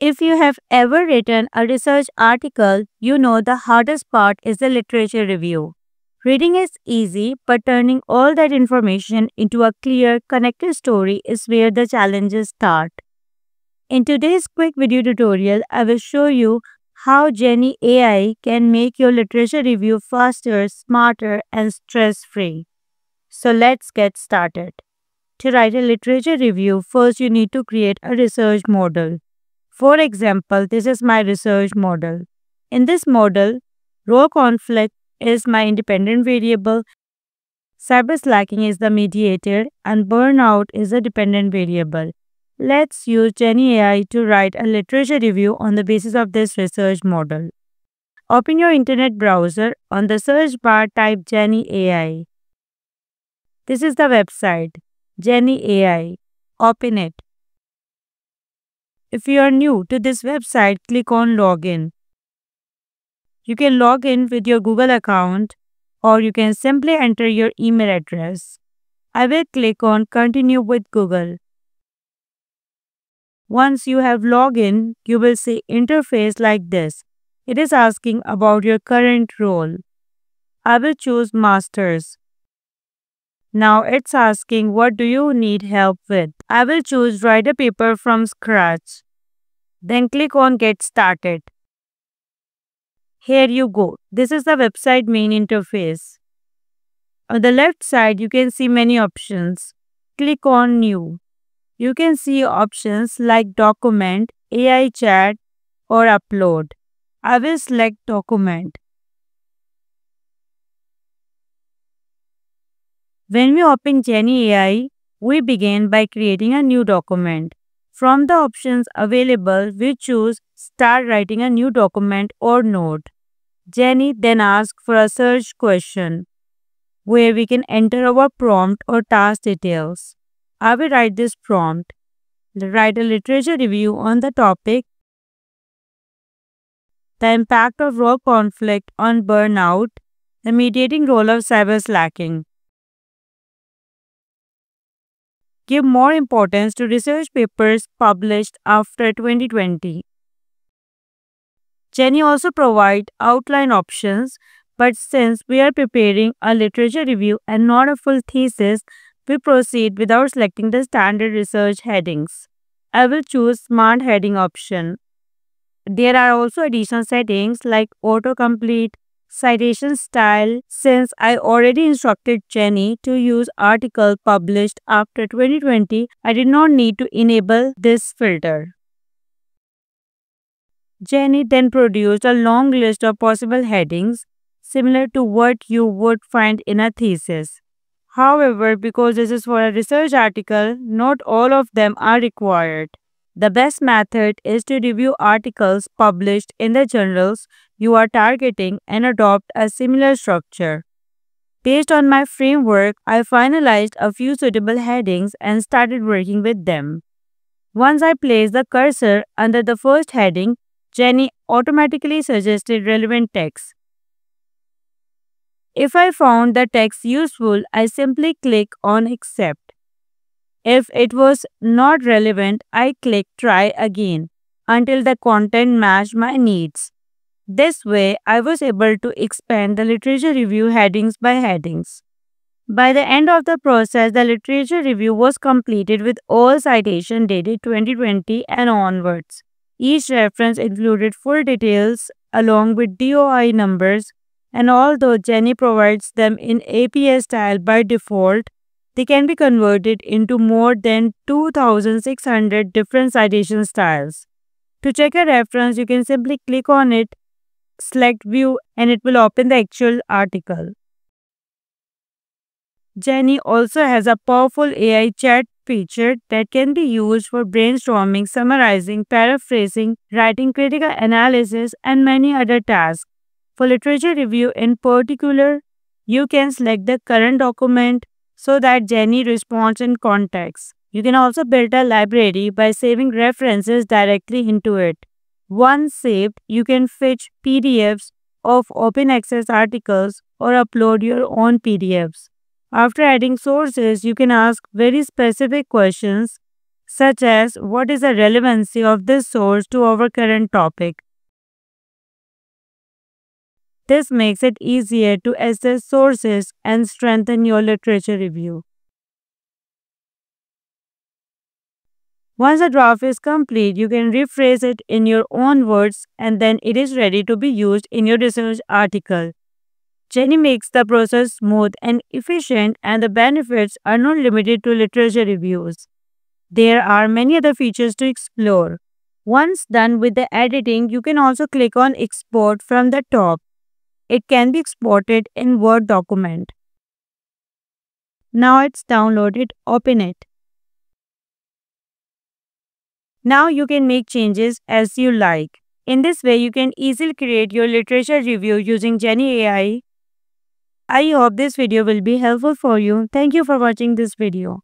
If you have ever written a research article, you know the hardest part is the literature review. Reading is easy, but turning all that information into a clear, connected story is where the challenges start. In today's quick video tutorial, I will show you how Jenny AI can make your literature review faster, smarter, and stress-free. So let's get started. To write a literature review, first you need to create a research model. For example, this is my research model. In this model, role conflict is my independent variable, cyber slacking is the mediator, and burnout is a dependent variable. Let's use Jenny AI to write a literature review on the basis of this research model. Open your internet browser. On the search bar, type Jenny AI. This is the website, Jenny AI. Open it. If you are new to this website, click on Login. You can log in with your Google account or you can simply enter your email address. I will click on Continue with Google. Once you have logged in, you will see interface like this. It is asking about your current role. I will choose Masters. Now it's asking what do you need help with. I will choose write a paper from scratch. Then click on Get Started. Here you go. This is the website main interface. On the left side, you can see many options. Click on New. You can see options like Document, AI Chat, or Upload. I will select Document. When we open Jenny AI, we begin by creating a new document. From the options available, we choose Start writing a new document or note. Jenny then asks for a search question where we can enter our prompt or task details. I will write this prompt. Write a literature review on the topic, the impact of role conflict on burnout, the mediating role of cyber slacking. Give more importance to research papers published after 2020. Jenny also provides outline options, but since we are preparing a literature review and not a full thesis, we proceed without selecting the standard research headings. I will choose Smart Heading option. There are also additional settings like autocomplete, citation style. Since I already instructed Jenny to use article published after 2020, I did not need to enable this filter. Jenny then produced a long list of possible headings similar to what you would find in a thesis. However, because this is for a research article, not all of them are required. The best method is to review articles published in the journals you are targeting and adopt a similar structure. Based on my framework, I finalized a few suitable headings and started working with them. Once I placed the cursor under the first heading, Jenny automatically suggested relevant text. If I found the text useful, I simply click on Accept. If it was not relevant, I click Try again until the content matched my needs. This way, I was able to expand the literature review headings by headings. By the end of the process, the literature review was completed with all citations dated 2020 and onwards. Each reference included full details along with DOI numbers, and although Jenny provides them in APA style by default, they can be converted into more than 2,600 different citation styles. To check a reference, you can simply click on it, select View, and it will open the actual article. Jenny also has a powerful AI chat feature that can be used for brainstorming, summarizing, paraphrasing, writing critical analysis, and many other tasks. For literature review in particular, you can select the current document so that Jenny responds in context. You can also build a library by saving references directly into it. Once saved, you can fetch PDFs of open access articles or upload your own PDFs. After adding sources, you can ask very specific questions such as what is the relevancy of this source to our current topic. This makes it easier to assess sources and strengthen your literature review. Once the draft is complete, you can rephrase it in your own words and then it is ready to be used in your research article. Jenny makes the process smooth and efficient, and the benefits are not limited to literature reviews. There are many other features to explore. Once done with the editing, you can also click on Export from the top. It can be exported in Word document. Now it's downloaded, open it. Now you can make changes as you like. In this way, you can easily create your literature review using Jenny AI. I hope this video will be helpful for you. Thank you for watching this video.